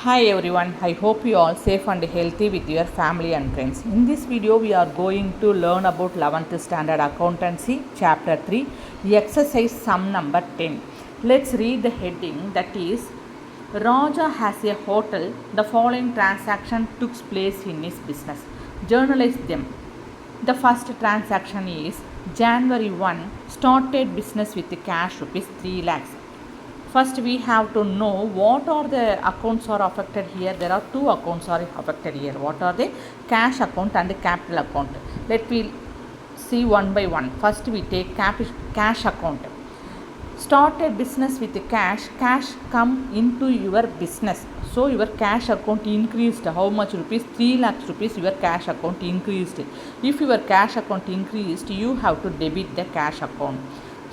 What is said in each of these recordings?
Hi everyone, I hope you all safe and healthy with your family and friends. In this video, we are going to learn about 11th Standard Accountancy, Chapter 3, Exercise Sum number 10. Let's read the heading, that is, Raja has a hotel. The following transaction took place in his business. Journalize them. The first transaction is January 1, started business with cash rupees 3 lakhs. First, we have to know what are the accounts are affected here. There are two accounts are affected here. What are they? Cash account and capital account. Let me see one by one. First, we take cash account. Started business with cash. Cash come into your business. So, your cash account increased. How much rupees? 3 lakhs rupees your cash account increased. If your cash account increased, you have to debit the cash account.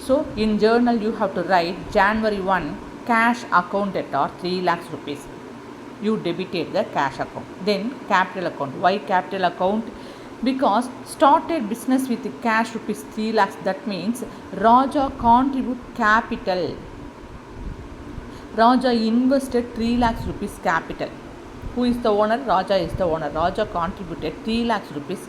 So, in journal you have to write January 1 cash account debtor 3 lakhs rupees. You debited the cash account. Then capital account. Why capital account? Because started business with cash rupees 3 lakhs. That means Raja contribute capital. Raja invested 3 lakhs rupees capital. Who is the owner? Raja is the owner. Raja contributed 3 lakhs rupees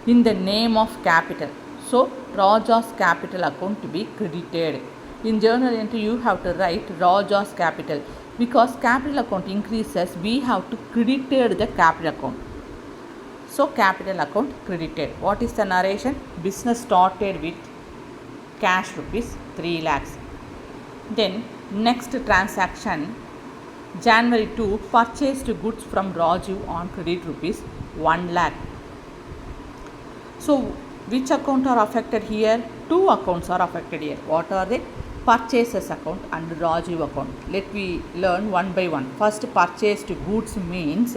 in the name of capital. So, Raja's capital account to be credited. In journal entry, you have to write Raja's capital. Because capital account increases, we have to credit the capital account. So, capital account credited. What is the narration? Business started with cash rupees 3 lakhs. Then, next transaction, January 2, purchased goods from Raju on credit rupees 1 lakh. So, which account are affected here? Two accounts are affected here. What are they? Purchases account and Raju account. Let me learn one by one. First, purchased goods means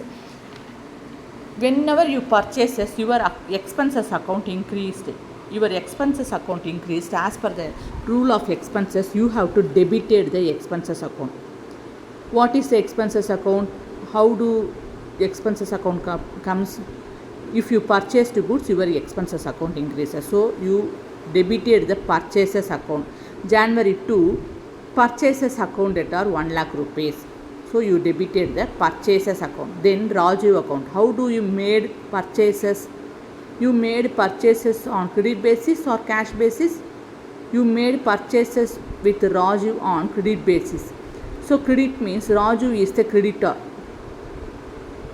whenever you purchases, your expenses account increased. Your expenses account increased. As per the rule of expenses, you have to debit the expenses account. What is the expenses account? How do expenses account comes? If you purchased goods, your expenses account increases. So, you debited the purchases account. January 2, purchases account debtor 1 lakh rupees. So, you debited the purchases account. Then, Raju account. How do you made purchases? You made purchases on credit basis or cash basis? You made purchases with Raju on credit basis. So, credit means Raju is the creditor.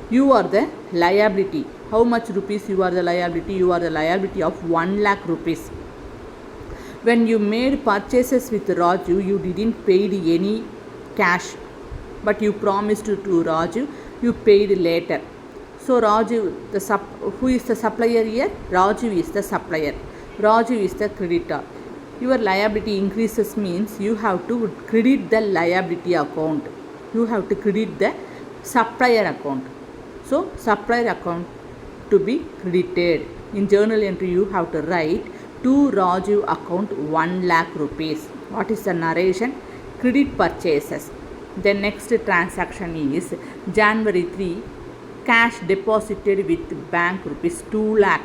You are the liability. How much rupees you are the liability? You are the liability of 1 lakh rupees. When you made purchases with Raju, you didn't pay any cash, but you promised to Raju, you paid later. So Raju, who is the supplier here? Raju is the supplier. Raju is the creditor. Your liability increases means you have to credit the liability account. You have to credit the supplier account. So supplier account to be credited. In journal entry, you have to write to Raju account 1 lakh rupees. What is the narration? Credit purchases. The next transaction is January 3, cash deposited with bank rupees 2 lakh.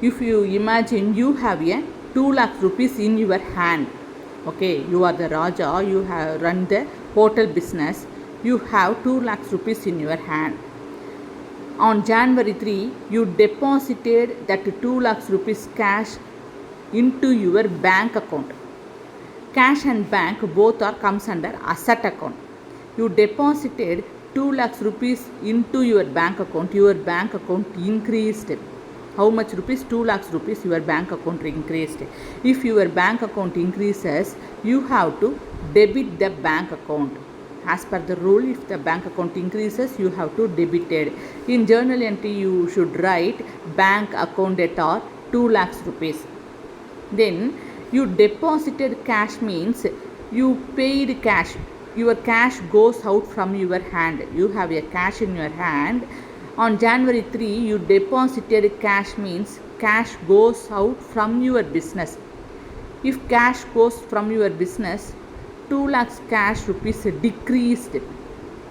If you imagine you have a 2 lakh rupees in your hand. Okay, you are the Raja, you have run the hotel business. You have 2 lakhs rupees in your hand. On January 3, you deposited that 2 lakhs rupees cash into your bank account. Cash and bank both are comes under asset account. You deposited 2 lakhs rupees into your bank account. Your bank account increased. How much rupees? 2 lakhs rupees your bank account increased. If your bank account increases, you have to debit the bank account. As per the rule, if the bank account increases, you have to debit it. In journal entry, you should write bank account debtor 2 lakhs rupees. Then you deposited cash means you paid cash. Your cash goes out from your hand. You have a cash in your hand. On January 3, you deposited cash means cash goes out from your business. If cash goes from your business, 2 lakhs cash rupees decreased.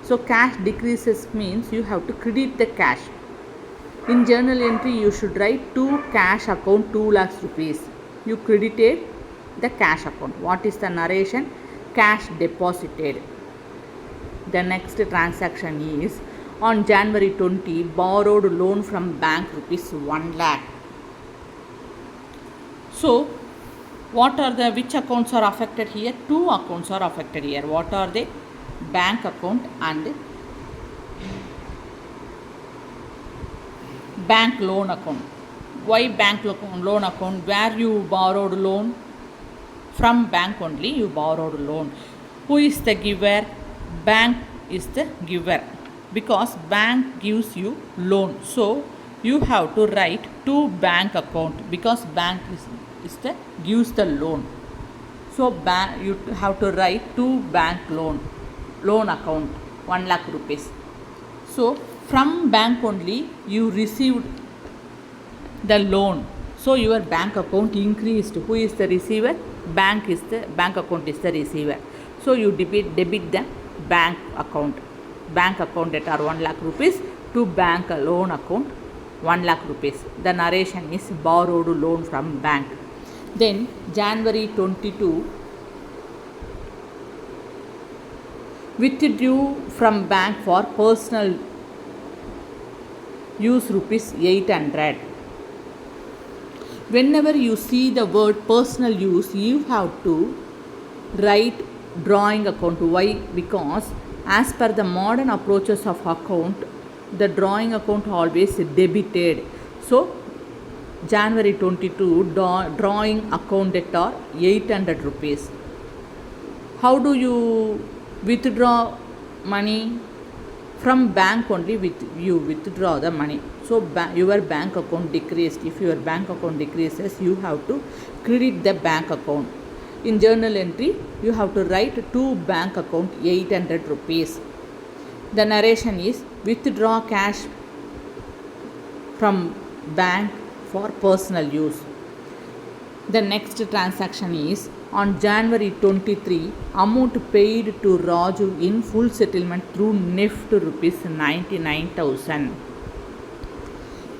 So, cash decreases means you have to credit the cash. In journal entry, you should write to cash account 2 lakhs rupees. You credited the cash account. What is the narration? Cash deposited. The next transaction is on January 20 borrowed loan from bank rupees 1 lakh. So which accounts are affected here? Two accounts are affected here. What are they? Bank account and bank loan account. Why bank loan account? Where you borrowed loan from bank only, you borrowed loan. Who is the giver? Bank is the giver, because bank gives you loan. So you have to write to bank account, because bank is the gives the loan. So you have to write to bank loan account 1 lakh rupees. So from bank only you received the loan, so your bank account increased. Who is the receiver? Bank account is the receiver. So you debit the bank account that are 1 lakh rupees to bank loan account 1 lakh rupees. The narration is borrowed loan from bank. Then January 22 withdrew from bank for personal use rupees 800. Whenever you see the word personal use, you have to write drawing account. Why? Because as per the modern approaches of account, the drawing account always debited. So January 22 drawing account that are 800 rupees. How do you withdraw money? From bank only you withdraw the money. So your bank account decreased. If your bank account decreases, you have to credit the bank account. In journal entry, you have to write to bank account 800 rupees. The narration is withdraw cash from bank for personal use. The next transaction is on January 23, amount paid to Raju in full settlement through NEFT rupees 99,000.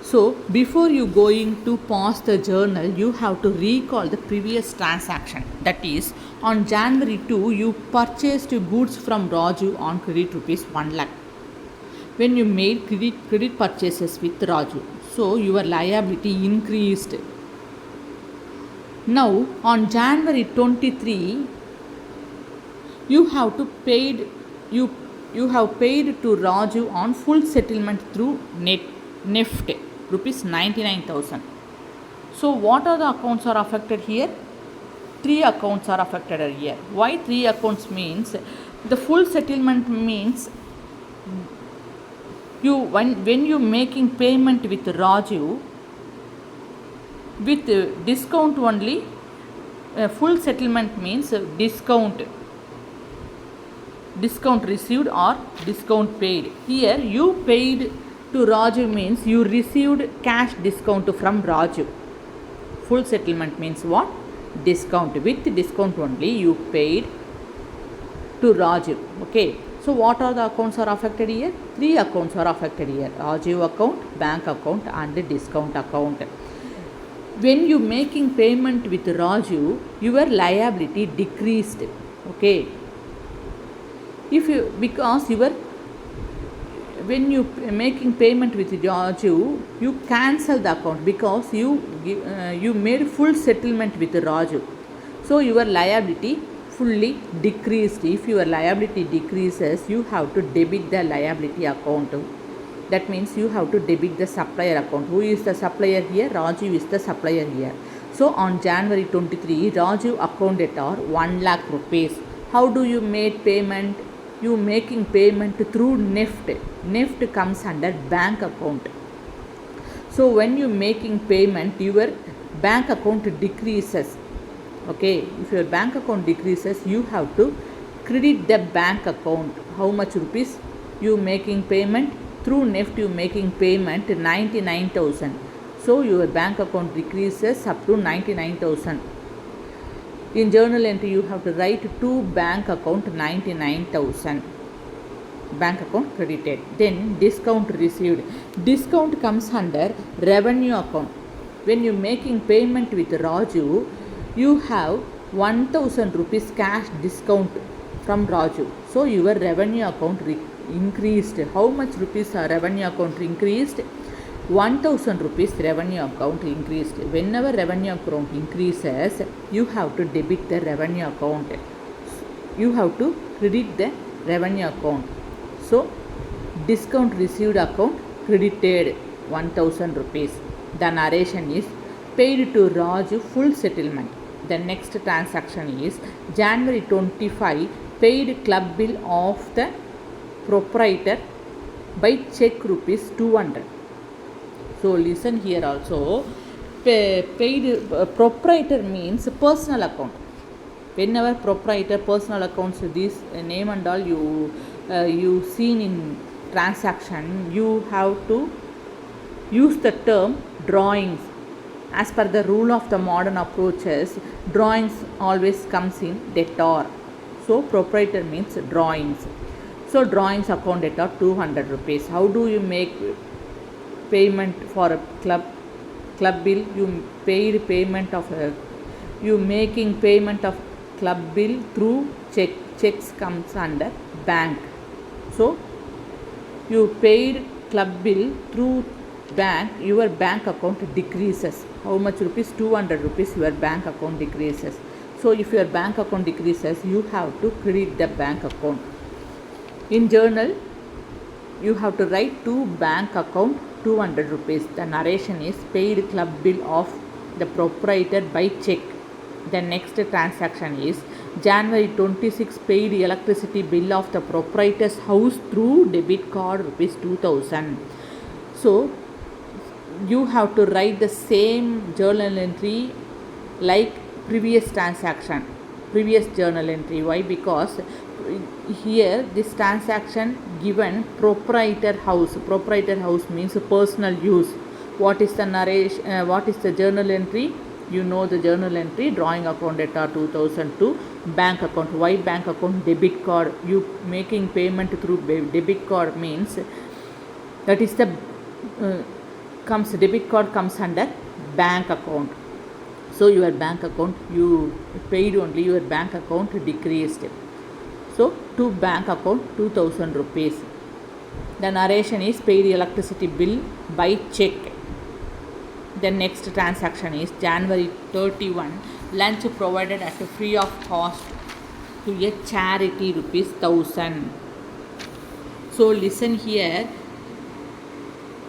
So before you going to pause the journal, you have to recall the previous transaction. That is, on January 2, you purchased goods from Raju on credit rupees 1 lakh. When you made credit purchases with Raju, so your liability increased. Now on January 23, you have to paid to Raju on full settlement through NEFT rupees 99,000. So what are the accounts are affected here? 3 accounts are affected here. Why 3 accounts? Means the full settlement means when you making payment with Raju with discount only. Full settlement means discount received or discount paid. Here you paid to Raju means you received cash discount from Raju. Full settlement means what? Discount. With discount only you paid to Raju. Okay. So what are the accounts are affected here? 3 accounts are affected here. Raju account, bank account and discount account. When you making payment with Raju, your liability decreased. Okay. When you making payment with Raju, you cancel the account because you made full settlement with Raju. So your liability fully decreased. If your liability decreases, you have to debit the liability account. That means you have to debit the supplier account. Who is the supplier here? Raju is the supplier here. So on January 23, Raju account at 1 lakh rupees. How do you made payment? You making payment through NEFT. NEFT comes under bank account. So when you making payment, your bank account decreases. Okay, if your bank account decreases, you have to credit the bank account. How much rupees you making payment? Through NEFT you making payment 99,000. So your bank account decreases up to 99,000. In journal entry you have to write to bank account 99,000. Bank account credited. Then discount received. Discount comes under revenue account. When you making payment with Raju, you have 1,000 rupees cash discount from Raju. So your revenue account increased. How much rupees revenue account increased? 1000 rupees revenue account increased. Whenever revenue account increases, you have to debit the revenue account. You have to credit the revenue account. So discount received account credited 1000 rupees. The narration is paid to Raju full settlement. The next transaction is January 25 paid club bill of the proprietor by check rupees 200. So listen here also. Paid proprietor means personal account. Whenever proprietor personal accounts, this name and all you seen in transaction, you have to use the term drawings. As per the rule of the modern approaches, drawings always comes in debtor. So proprietor means drawings. So drawings account debtor 200 rupees. How do you make payment for a club bill? You paid payment of you making payment of club bill through check. Checks comes under bank. So you paid club bill through bank, your bank account decreases. How much rupees? 200 rupees your bank account decreases. So if your bank account decreases, you have to credit the bank account. In journal, you have to write to bank account 200 rupees. The narration is paid club bill of the proprietor by check. The next transaction is January 26 paid electricity bill of the proprietor's house through debit card rupees 2000. So you have to write the same journal entry like previous transaction, previous journal entry. Why? Because here this transaction given proprietor house. Proprietor house means personal use. What is the narration? What is the journal entry? You know the journal entry, drawing account debtor 2002, bank account. Why bank account? Debit card. You making payment through debit card means that is the debit card comes under bank account. So your bank account, you paid only, your bank account decreased. So to bank account 2000 rupees. The narration is paid electricity bill by check. The next transaction is January 31 lunch provided at free of cost to a charity rupees 1000. So listen here.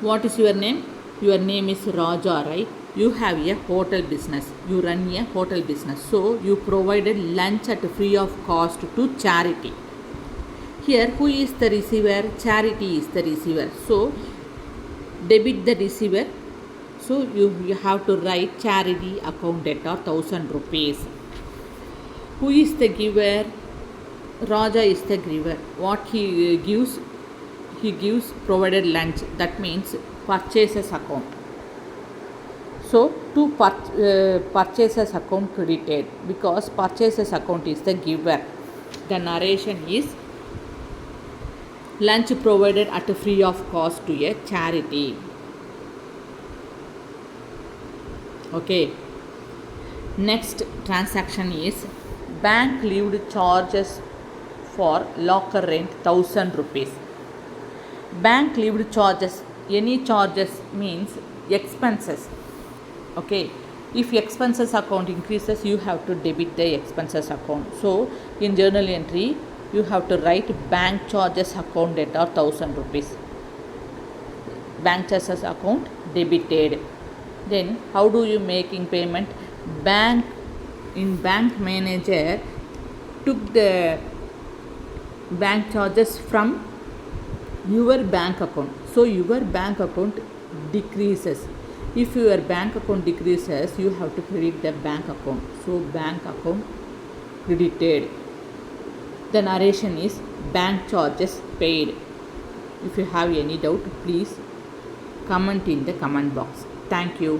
What is your name? Your name is Raja, right? You have a hotel business. You run a hotel business. So you provided lunch at free of cost to charity. Here, who is the receiver? Charity is the receiver. So debit the receiver. So you have to write charity account debtor 1000 rupees. Who is the giver? Raja is the giver. What he gives? He gives provided lunch. That means purchases account. So to purchases account credited, because purchases account is the giver. The narration is lunch provided at a free of cost to a charity. Okay. Next transaction is bank leaved charges for locker rent 1000 rupees. Bank leaved charges, any charges means expenses. Okay, if expenses account increases, you have to debit the expenses account. So in journal entry, you have to write bank charges account debtor 1000 rupees. Bank charges account debited. Then how do you making payment? Bank manager took the bank charges from your bank account. So your bank account decreases. If your bank account decreases, you have to credit the bank account. So bank account credited. The narration is bank charges paid. If you have any doubt, please comment in the comment box. Thank you.